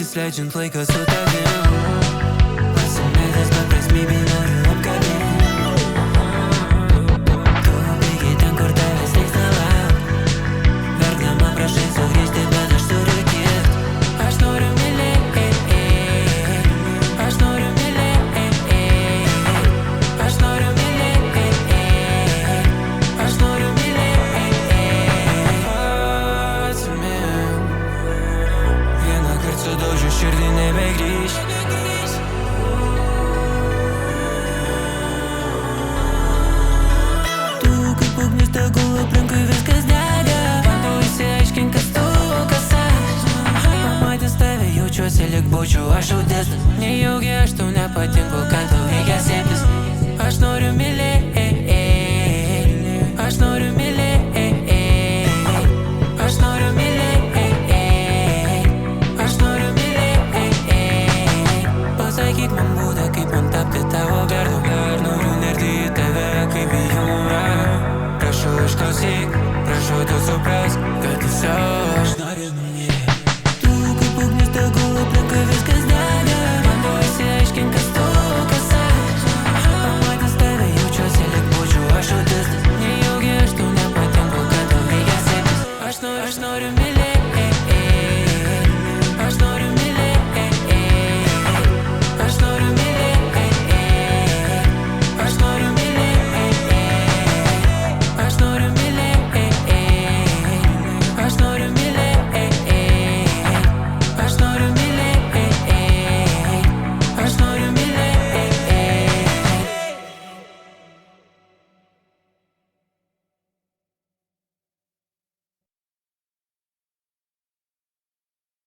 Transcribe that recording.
mintimis leidžiant laiką su tavim. Pasimetęs beprasmybėj noriu apkabint. Tu bėgi ten, kur tavęs reiks nelauk. Verkdama prašai sugrįžti, bet aš turiu kiek. Aš noriu mylėt, aš noriu mylėt, aš noriu mylėt, aš noriu mylėt. Atsimink, vienąkart sudaužiu širdį, nebegrįš. Tu kaip ugnis, tegul aplinkui viskas dega. Bandau išsiaiškint, kas tu, o kas aš. Pamatęs tave jaučiuosi lyg būčiau aš audesnis. Nejaugi aš tau nepatinku, kad tau reikia sėtis. Aš noriu mylėt, aš noriu mylėt, aš noriu mylėt, aš noriu mylėt. Pasakyk man būdą, kaip man tapti tavo vergu. Ar noriu nerti į tave kaip į jūrą. Prašau išklausyk, prašau tu suprask, kad tiesiog aš noriu mylėt. Tu kaip ugnis, tegul aplinkui viskas